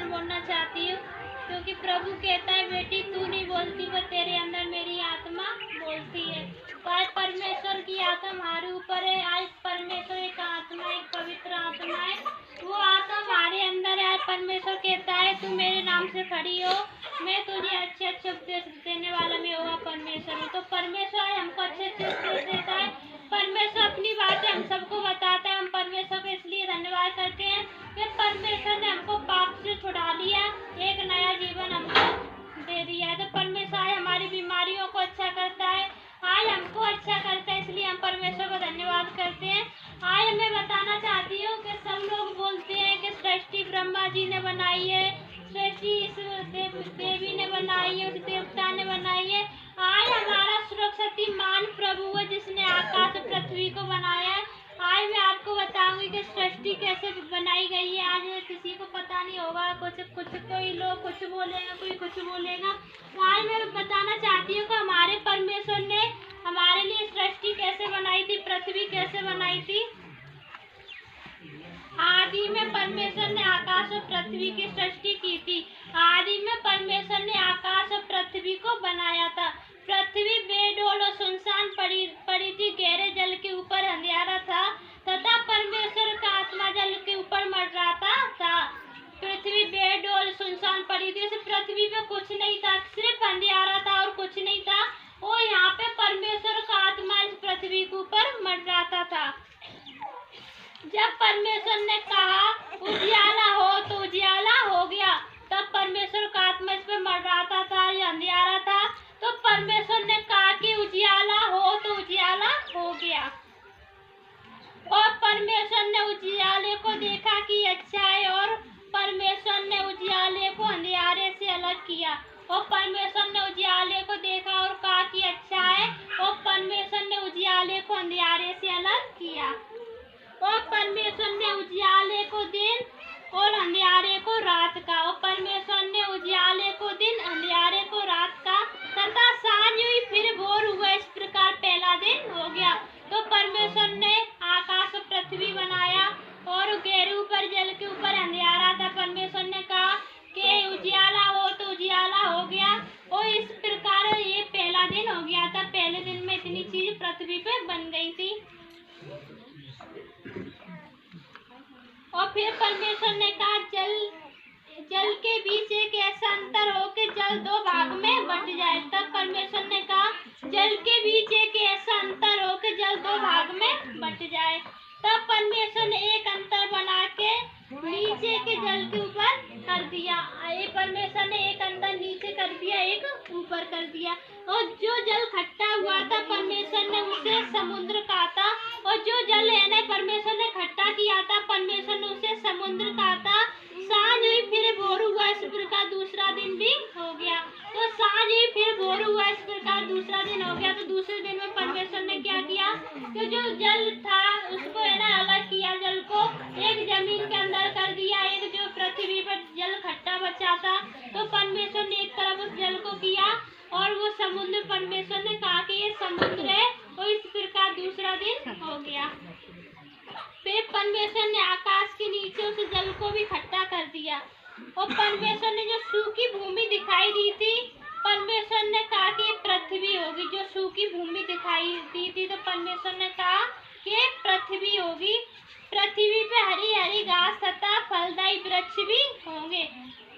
वचन बोलना चाहती हूँ, क्योंकि प्रभु कहता है बेटी तू नहीं बोलती, वो तेरे अंदर मेरी आत्मा बोलती है। तो आज परमेश्वर की आत्मा हमारे ऊपर है। आज परमेश्वर एक आत्मा, एक पवित्र आत्मा है, वो आत्मा हमारे अंदर है। आज परमेश्वर कहता है तू मेरे नाम से खड़ी हो, मैं तुझे अच्छे अच्छे उपदेश देने वाला मैं होगा परमेश्वर हूँ। तो परमेश्वर हमको अच्छे अच्छे उपदेश देता है। परमेश्वर अपनी बातें हम सबको बताता है। हम परमेश्वर को इसलिए धन्यवाद करते हैं कि परमेश्वर ने हमको पाप से छुड़ा लिया, एक नया जीवन हमको दे दिया है। तो परमेश्वर आज हमारी बीमारियों को अच्छा करता है, आज हमको अच्छा करता है, इसलिए हम परमेश्वर को धन्यवाद करते हैं। आज मैं बताना चाहती हूँ कि सब लोग बोलते हैं कि सृष्टि ब्रह्मा जी ने बनाई है, सृष्टि इस देवी ने बनाई है, उस देवता ने बनाई है। आज हमारा सर्वशक्तिमान प्रभु है जिसने आकाश और पृथ्वी को बनाया है। आज मैं आपको बताऊंगी कि सृष्टि कैसे बनाई गई है। आज किसी को पता नहीं होगा, कोई लोग कुछ बोलेगा, कोई कुछ बोलेगा। तो आज मैं बताना चाहती हूँ कि हमारे परमेश्वर ने हमारे लिए सृष्टि कैसे बनाई थी, पृथ्वी कैसे बनाई थी। आदि में परमेश्वर ने आकाश और पृथ्वी की सृष्टि की थी। आदि में परमेश्वर ने आकाश और पृथ्वी को बनाया था। पृथ्वी बेडौल और सुनसान पड़ी थी, गहरे जल के ऊपर अंधेरा था तथा परमेश्वर का आत्मा जल के ऊपर मंडराता था। पृथ्वी बेडौल सुनसान पड़ी थी, पृथ्वी पे कुछ नहीं था, सिर्फ अंधेरा था और कुछ नहीं था। और यहाँ पे परमेश्वर का आत्मा इस पृथ्वी के ऊपर मंडराता था। जब परमेश्वर ने कहा उजियाला हो तो उजियाला हो गया। तब परमेश्वर का आत्मा इस पे मंडराता था, या अंधेरा था, तो परमेश्वर ने कहा कि उजियाला हो तो उजियाला हो गया। और परमेश्वर ने उजियाले को देखा कि अच्छा है, और परमेश्वर ने उजियाले को अंधेरे से अलग किया। और परमेश्वर ने उजियाले को देखा और कहा कि अच्छा है, और परमेश्वर ने उजियाले को अंधेरे से अलग किया। और परमेश्वर ने उजियाले को दिन और अंधेरे को रात का, और परमेश्वर ने उजियाले को दिन अंधेरे को रात का, तथा सांझ हुई फिर भोर हुआ। इस प्रकार पहला दिन हो गया। तो परमेश्वर ने आकाश और पृथ्वी बनाया, और गहरे ऊपर जल के ऊपर अंधेरा था। परमेश्वर ने कहा कि उजियाला हो तो उजियाला हो गया, और इस प्रकार ये पहला दिन हो गया था। पहले दिन में इतनी चीज पृथ्वी पे बन गई थी। और फिर परमेश्वर ने कहा जल के बीच एक ऐसा अंतर हो कि जल दो भाग में बट जाए। तब परमेश्वर ने कहा जल के बीच एक ऐसा अंतर हो कि जल दो भाग में बट जाए। तब परमेश्वर ने एक अंतर बना के नीचे के जल के ऊपर कर दिया। परमेश्वर ने एक अंतर नीचे कर दिया, एक ऊपर कर दिया। और जो जल खट्टा हुआ था परमेश्वर ने उसे समुद्र कहा था, और जो जल है ना परमेश्वर ने खट्टा किया था, परमेश्वर ने उसे समुद्र कहा था। सांझ हुई फिर भोर हुआ, इस प्रकार दूसरा दिन भी हो गया। तो सांझ हुई फिर भोर हुआ, इस प्रकार दूसरा दिन हो गया। तो दूसरे दिन में परमेश्वर ने क्या किया कि जो जल था उसको है ना अलग किया, जल को एक जमीन के अंदर कर दिया, एक जो पृथ्वी पर जल खट्टा बचा था तो परमेश्वर ने एक तरफ उस जल को किया, और वो समुद्र परमेश्वर ने कहा कि ये समुद्र है। और इस प्रकार दूसरा दिन हो गया। फिर परमेश्वर ने आकाश के नीचे उस जल को भी खट्टा कर दिया, और परमेश्वर ने जो सूखी भूमि दिखाई दी थी परमेश्वर ने कहा कि पृथ्वी होगी। जो सूखी भूमि दिखाई दी थी तो परमेश्वर ने कहा कि पृथ्वी होगी। पृथ्वी पे हरी हरी घास तथा फलदायी वृक्ष भी होंगे।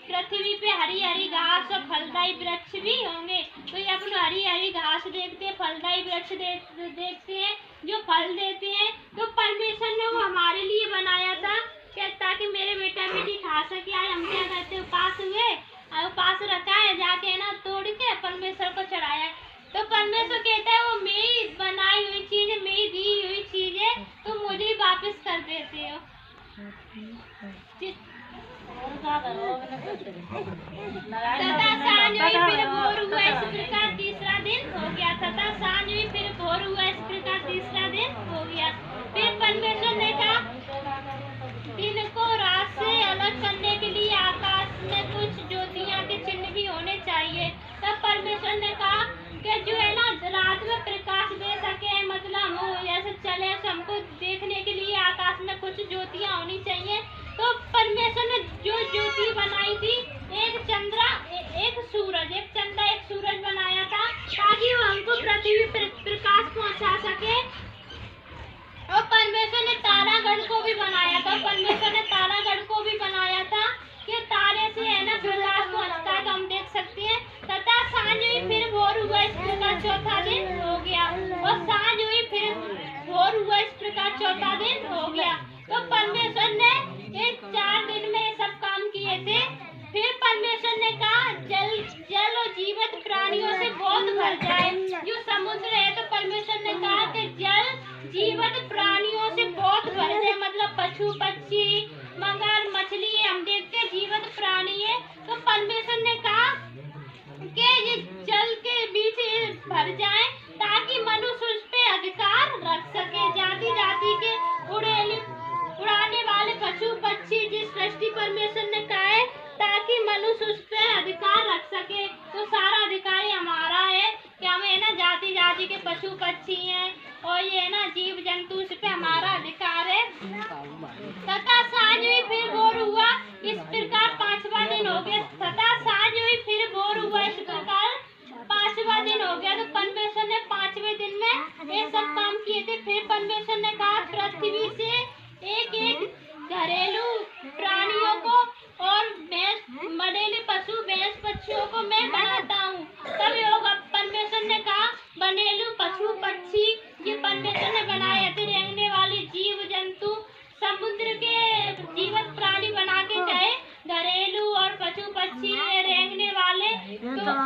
पृथ्वी पे हरी हरी घास और फलदायी वृक्ष भी होंगे। तो ये अपन हरी हरी घास देखते हैं, फलदायी वृक्ष देखते हैं जो फल देते हैं। तो परमेश्वर ने वो हमारे लिए बनाया था क्या, ताकि मेरे बेटा बेटी खा सके। आज हम क्या करते हैं, उपास हुए और उपास रखा है, जाके ना तोड़ के परमेश्वर को चढ़ाया है। तो परमेश्वर कहता है वो मेरी बनाई हुई चीज है, मेरी दी हुई चीज है, तो मुझे ही वापस कर देते हो। तथा सांझ हुई फिर भोर हुआ, इस प्रकार तीसरा दिन हो गया। तथा सांझ हुई फिर भोर हुआ, इस प्रकार तीसरा दिन हो गया। फिर परमेश्वर ने कहा दिन को रात से अलग करने के लिए आकाश में कुछ ज्योतियां के चिन्ह भी होने चाहिए। तब परमेश्वर ने कहा कि जो है ना रात में प्रकाश दे सके, मतलब हो ऐसे चले, हमको देखने के लिए आकाश में कुछ ज्योतियां होनी चाहिए। तो परमेश्वर ने जो ज्योति बनाई थी भी बनाया था। परमेश्वर ने तारागढ़ को भी बनाया था कि तारे से है ना प्रकाश पहुंचता है, तो हम देख सकते हैं। तथा सांझ हुई फिर भोर हुआ, इस प्रकार चौथा दिन हो गया। और सांझ हुई फिर भोर हुआ, इस प्रकार चौथा दिन हो गया। तो परमेश्वर ने ये 4 दिन में सब काम किए थे। फिर परमेश्वर ने कहा जल और जीवित प्राणियों से बहुत भर जाए। जो समुद्र है, तो परमेश्वर ने कहा कि जल जीवित प्राणियों से बहुत भर जाए, मतलब पशु पक्षी मगर मछली, हम देखते हैं जीवित प्राणी है। तो परमेश्वर ने कहा कि ये जल के बीच भर जाए ताकि मनुष्य उस पे अधिकार रख सके। जाति जाति के उड़ाने वाले पशु पक्षी जिस सृष्टि परमेश्वर ने कहा है, ताकि मनुष्य उस पे अधिकार रख सके। तो सारा अधिकार हमारा है कि हमें ना जाति जाति के पशु पक्षी हैं और ये ना जीव जंतु, उस पे हमारा अधिकार है। तथा सांझ हुई फिर भोर हुआ, इस प्रकार 5वां दिन हो गया। तथा सांझ हुई फिर भोर हुआ, इस प्रकार 5वां दिन हो गया। तो परमेश्वर ने 5वें दिन में ये सब काम किए थे। फिर परमेश्वर ने कहा पृथ्वी से एक एक घरेलू प्राणियों को और मडेले पशु भैंस पक्षियों को मैं बनाता हूँ। तब योग परमेश्वर ने कहा बनेलू पशु पक्षी ये परमेश्वर ने बनाए थे, रेंगने वाले जीव जंतु समुद्र के जीवित प्राणी बना के गए, घरेलू और पशु पक्षी रेंगने वाले। तो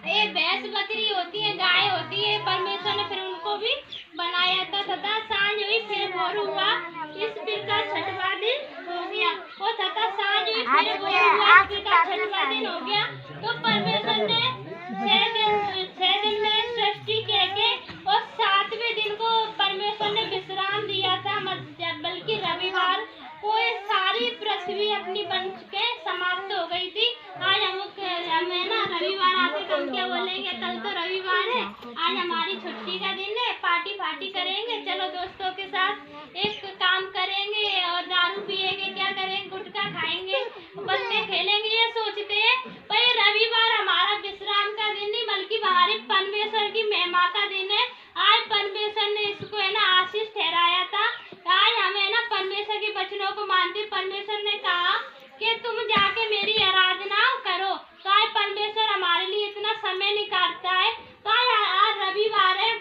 ये भैंस बकरी होती है, गाय होती है, परमेश्वर ने फिर उनको भी बनाया था। तथा सांझ हुई फिर भोर हुआ, इस प्रकार 6वां दिन हो गया। और तथा सांझ हुई फिर भोर हुआ, इस प्रकार 6वां दिन हो गया। तो परमेश्वर ने 6 दिन में सृष्टि के और 7वें दिन को परमेश्वर ने विश्राम दिया था। बल्कि रविवार को ये सारी पृथ्वी अपनी बन के समाप्त हो गई थी। आज हमें ना रविवार आते तो हम क्या बोलेंगे, कल तो रविवार है, आज हमारी छुट्टी का दिन है, पार्टी फार्टी करेंगे, चलो दोस्तों के साथ एक काम करेंगे और दारू पिएंगे, क्या करेंगे, गुटखा खाएंगे, पत्ते खेलेंगे, ये सोचते हैं। पर ये रविवार हमारा विश्राम का दिन नहीं, बल्कि हमारे परमेश्वर की महिमा का दिन है। आज परमेश्वर ने इसको है ना आशीष ठहराया था। आज हमें ना परमेश्वर के वचनों को मानते। परमेश्वर ने कहा कि तुम जाके मेरी आराधना करो। तो आज परमेश्वर हमारे लिए इतना समय निकालता है। तो आज रविवार है,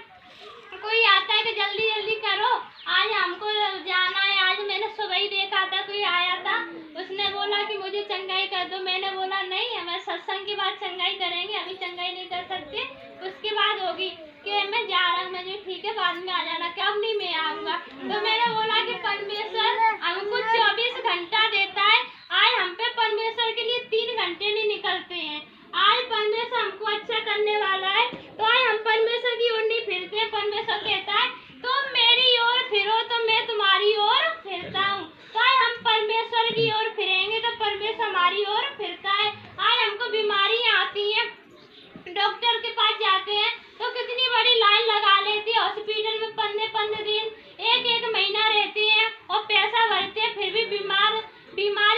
कोई आता है कि जल्दी जल्दी करो, आज हमको जाना है। आज मैंने सुबह ही देखा था, कोई आया था, उसने बोला कि मुझे चंगाई कर दो। मैंने बोला नहीं, हमें सत्संग के बाद चंगाई करेंगे, अभी चंगाई नहीं कर सकते, उसके बाद होगी। कि मैं जा रहा हूँ, मुझे ठीक है, बाद में आ जाना। क्या अब नहीं, मैं आऊँगा। तो मैंने बोला कि परमेश्वर हमको 24 घंटा देता है, आज हम पे परमेश्वर के लिए 3 घंटे नहीं निकलते हैं। आज परमेश्वर हमको अच्छा करने वाला है, तो आज हम परमेश्वर की ओर नहीं फिरते हैं। परमेश्वर कहता है तुम मेरी ओर फिरो तो मैं तुम्हारी ओर फिरता हूँ। तो आज हम परमेश्वर की ओर फिरेंगे तो परमेश्वर हमारी ओर फिरता है। आज हमको बीमारियाँ आती हैं, डॉक्टर के पास जाते हैं तो कितनी बड़ी लाइन लगा लेती है, हॉस्पिटल में 15 दिन 1 महीना रहते हैं और पैसा भरते हैं, फिर भी बीमार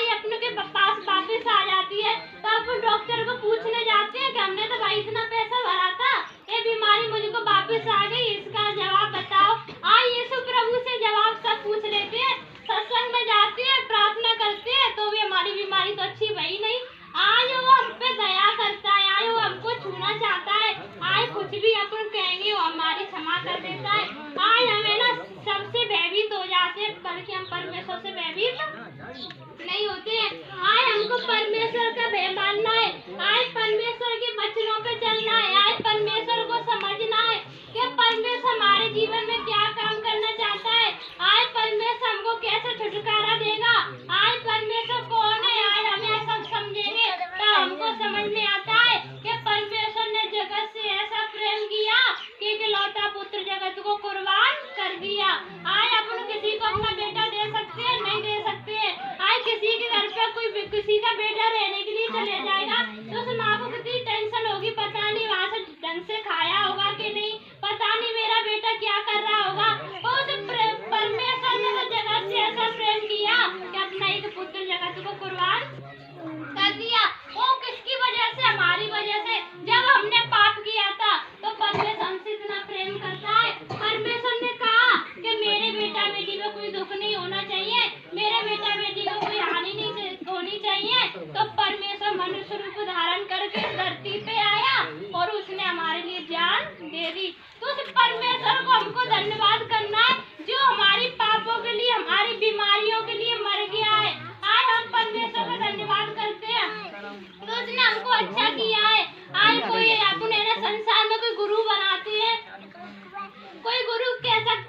कह सकते